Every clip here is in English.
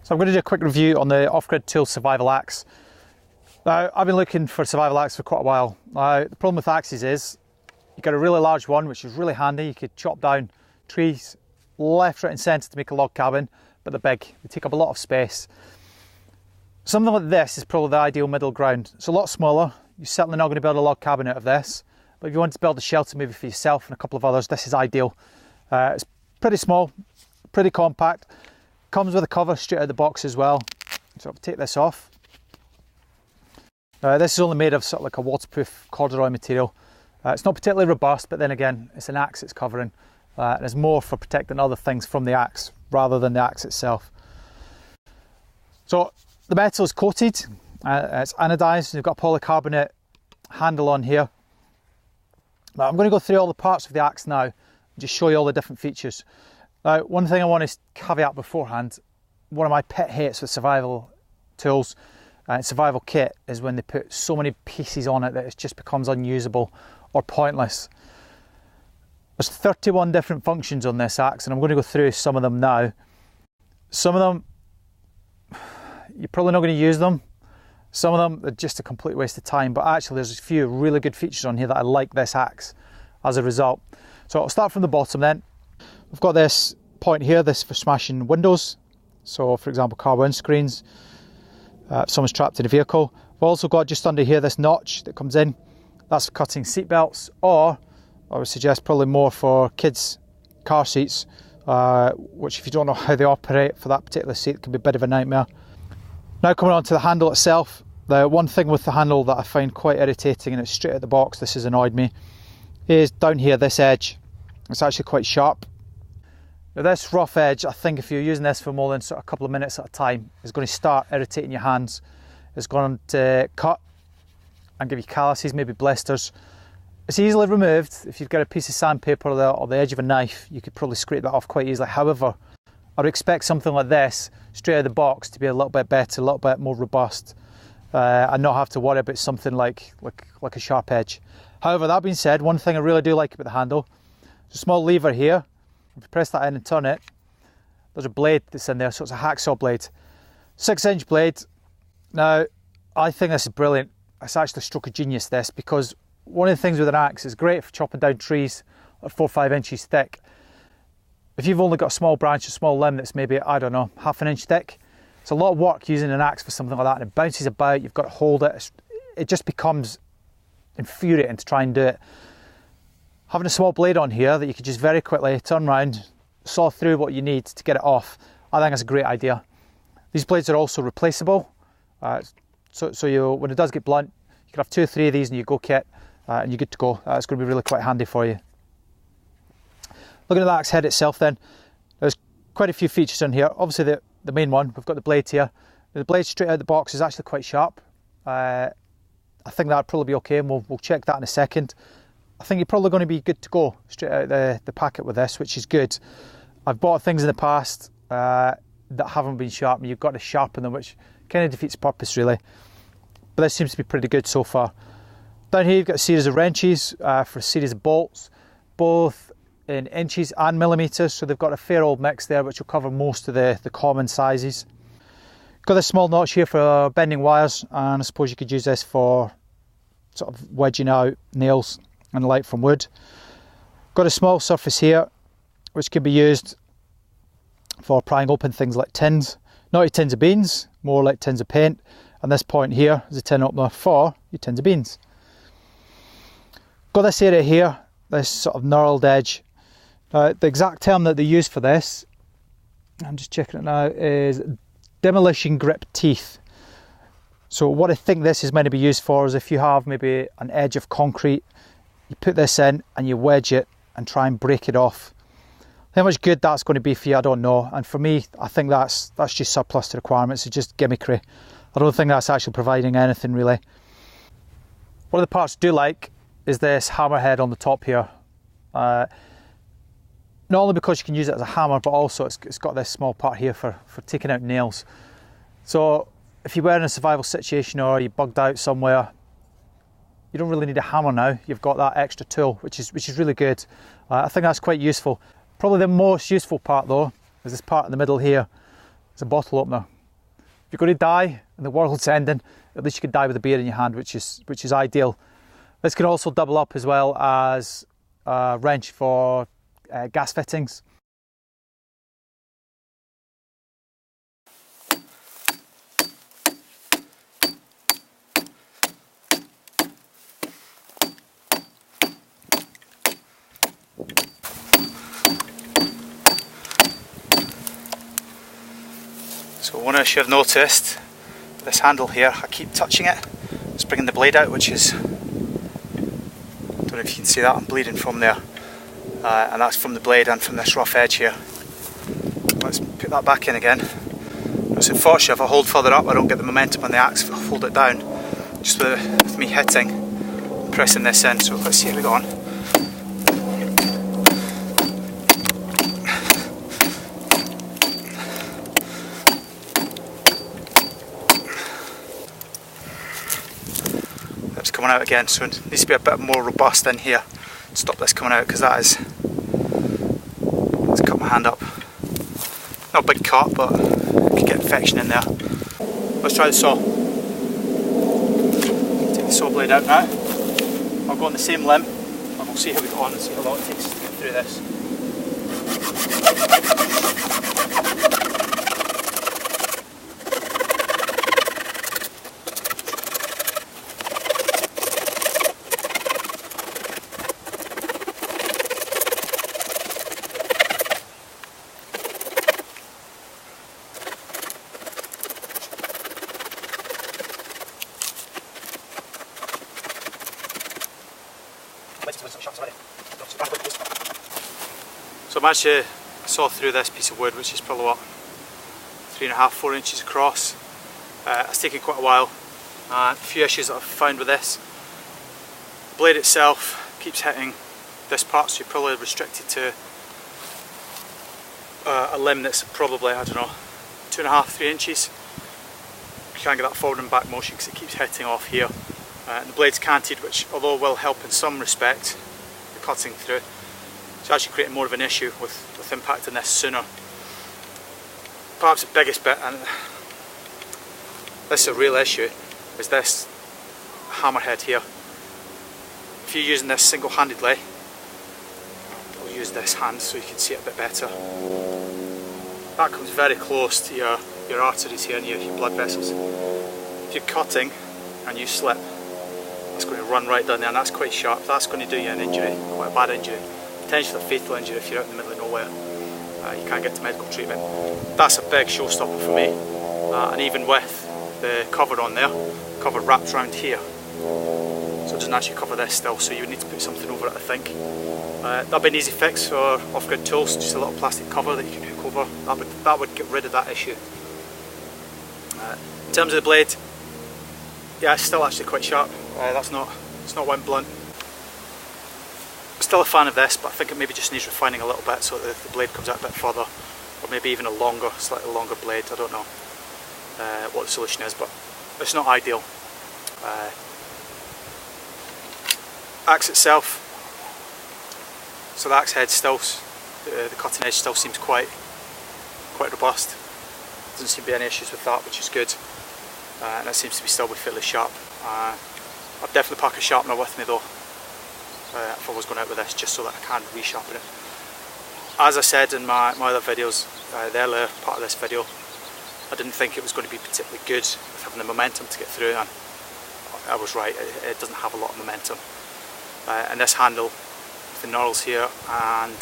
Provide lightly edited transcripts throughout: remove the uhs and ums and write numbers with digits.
So I'm going to do a quick review on the Off-Grid Tools Survival Axe. Now, I've been looking for a survival axe for quite a while. The problem with axes is you've got a really large one, which is really handy. You could chop down trees left, right and centre to make a log cabin, but they're big. They take up a lot of space. Something like this is probably the ideal middle ground. It's a lot smaller. You're certainly not going to build a log cabin out of this, but if you want to build a shelter maybe for yourself and a couple of others, this is ideal. It's pretty small, pretty compact. Comes with a cover straight out of the box as well. So I'll take this off. This is only made of sort of like a waterproof corduroy material. It's not particularly robust, but then again, it's an axe it's covering. And it's more for protecting other things from the axe rather than the axe itself. So the metal is coated, it's anodised, you've got a polycarbonate handle on here. Now I'm going to go through all the parts of the axe now and just show you all the different features. Now, one thing I want to caveat beforehand, one of my pet hates with survival tools and survival kit is when they put so many pieces on it that it just becomes unusable or pointless. There's 31 different functions on this axe and I'm going to go through some of them now. Some of them, you're probably not going to use them. Some of them are just a complete waste of time, but actually there's a few really good features on here that I like this axe as a result. So I'll start from the bottom then. We've got this point here, this for smashing windows. So for example, car windscreens, if someone's trapped in a vehicle. We've also got just under here this notch that comes in. That's for cutting seat belts, or I would suggest probably more for kids' car seats, which if you don't know how they operate for that particular seat, it can be a bit of a nightmare. Now coming on to the handle itself, the one thing with the handle that I find quite irritating, and it's straight out the box, this has annoyed me, is down here, this edge. It's actually quite sharp. Now this rough edge, I think if you're using this for more than sort of a couple of minutes at a time, is going to start irritating your hands. It's going to cut and give you calluses, maybe blisters. It's easily removed. If you've got a piece of sandpaper or the edge of a knife, you could probably scrape that off quite easily. However, I would expect something like this, straight out of the box, to be a little bit better, a little bit more robust, and not have to worry about something like a sharp edge. However, that being said, one thing I really do like about the handle, there's a small lever here. If you press that in and turn it, there's a blade that's in there, so it's a hacksaw blade. 6-inch blade. Now, I think this is brilliant. It's actually a stroke of genius, this, because one of the things with an axe is great for chopping down trees that are 4 or 5 inches thick. If you've only got a small branch, a small limb that's maybe, I don't know, half an inch thick, it's a lot of work using an axe for something like that, and it bounces about, you've got to hold it. It just becomes infuriating to try and do it. Having a small blade on here that you could just very quickly turn around, saw through what you need to get it off, I think that's a great idea. These blades are also replaceable, so you, when it does get blunt, you can have 2 or 3 of these in your go kit and you're good to go. It's going to be really quite handy for you. Looking at the axe head itself then, there's quite a few features in here. Obviously the main one, we've got the blade here. The blade straight out of the box is actually quite sharp. I think that'll probably be okay, and we'll check that in a second. I think you're probably going to be good to go straight out the packet with this, which is good. I've bought things in the past that haven't been sharp, and you've got to sharpen them, which kind of defeats the purpose really. But this seems to be pretty good so far. Down here you've got a series of wrenches for a series of bolts, both in inches and millimetres, so they've got a fair old mix there which will cover most of the common sizes. Got this small notch here for bending wires, and I suppose you could use this for sort of wedging out nails and light from wood. Got a small surface here which can be used for prying open things like tins, not your tins of beans, more like tins of paint, and this point here is a tin opener for your tins of beans. Got this area here, this sort of knurled edge. The exact term that they use for this, I'm just checking it now, is demolition grip teeth. So what I think this is meant to be used for is if you have maybe an edge of concrete, you put this in and you wedge it and try and break it off. How much good that's going to be for you, I don't know. And for me, I think that's just surplus to requirements. It's just gimmickry. I don't think that's actually providing anything really. One of the parts I do like is this hammerhead on the top here. Not only because you can use it as a hammer, but also it's got this small part here for taking out nails. So if you were in a survival situation or you bugged out somewhere, you don't really need a hammer now. You've got that extra tool, which is really good. I think that's quite useful. Probably the most useful part though is this part in the middle here. It's a bottle opener. you're going to die and the world's ending, at least you can die with a beer in your hand, which is ideal. This can also double up as well as a wrench for gas fittings. So one issue I've noticed with this handle here, I keep touching it, it's bringing the blade out, which is, I don't know if you can see that, I'm bleeding from there, and that's from the blade and from this rough edge here. Let's put that back in again. It's unfortunate if I hold further up I don't get the momentum on the axe if I hold it down, just with me hitting, pressing this in. So let's see how we go on. It's coming out again, so it needs to be a bit more robust in here to stop this coming out, because that is, let's cut my hand up. Not a big cut, but you could get infection in there. Let's try the saw. Take the saw blade out now. I'll go on the same limb and we'll see how we go on and see how long it takes to get through this. So I managed to saw through this piece of wood, which is probably what, 3.5, 4 inches across. It's taken quite a while. A few issues that I've found with this. The blade itself keeps hitting this part, so you're probably restricted to a limb that's probably, I don't know, 2.5, 3 inches. You can't get that forward and back motion because it keeps hitting off here. And the blade's canted, which although will help in some respect, the cutting through, it's actually creating more of an issue with impacting this sooner. Perhaps the biggest bit, and this is a real issue, is this hammerhead here. If you're using this single-handedly, I'll use this hand so you can see it a bit better. That comes very close to your arteries here and your blood vessels. If you're cutting and you slip, it's going to run right down there, and that's quite sharp. That's going to do you an injury, quite a bad injury. Potentially a fatal injury if you're out in the middle of nowhere. You can't get to medical treatment. That's a big showstopper for me. And even with the cover on there, cover wrapped around here, so it doesn't actually cover this still, so you would need to put something over it, I think. That'd be an easy fix for off-grid tools, just a little plastic cover that you can hook over. That would get rid of that issue. In terms of the blade, yeah, it's still actually quite sharp. It's not one blunt. I'm still a fan of this, but I think it maybe just needs refining a little bit so that the blade comes out a bit further, or maybe even a longer, slightly longer blade. I don't know what the solution is, but it's not ideal. Axe itself, so the axe head still, the cutting edge still seems quite robust. Doesn't seem to be any issues with that, which is good. And it seems to be still fairly sharp. I'd definitely pack a sharpener with me though, if I was going out with this, just so that I can resharpen it. As I said in my other videos, the earlier part of this video, I didn't think it was going to be particularly good with having the momentum to get through, and I was right, it doesn't have a lot of momentum. And this handle, with the knurls here, and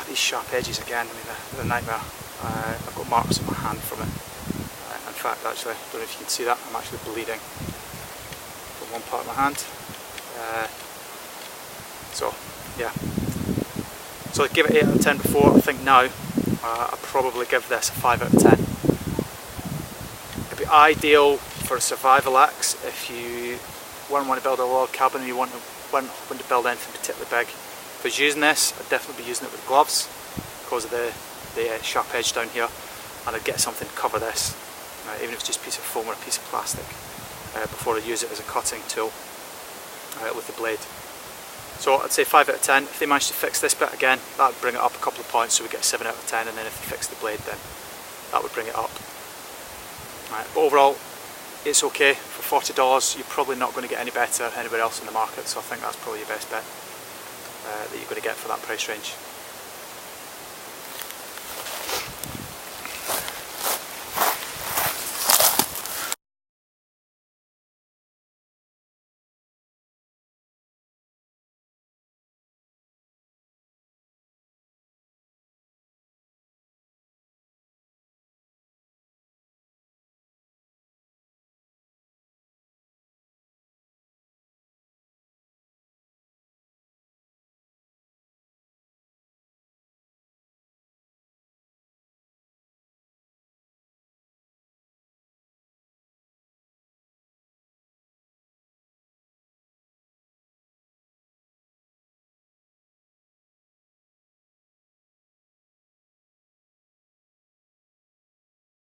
these sharp edges again, I mean they're a nightmare. I've got marks on my hand from it. In fact, actually, I don't know if you can see that, I'm actually bleeding from one part of my hand. So yeah, so I'd give it 8 out of 10 before. I think now I'd probably give this a 5 out of 10. It'd be ideal for a survival axe if you wouldn't want to build a log cabin and you wouldn't to build anything particularly big. If I was using this, I'd definitely be using it with gloves because of the sharp edge down here, and I'd get something to cover this, even if it's just a piece of foam or a piece of plastic, before I use it as a cutting tool with the blade. So I'd say 5 out of 10. If they manage to fix this bit again, that would bring it up a couple of points, so we get a 7 out of 10, and then if they fix the blade, then that would bring it up. Right, but overall, it's okay. For $40, you're probably not going to get any better anywhere else in the market, so I think that's probably your best bet that you're going to get for that price range.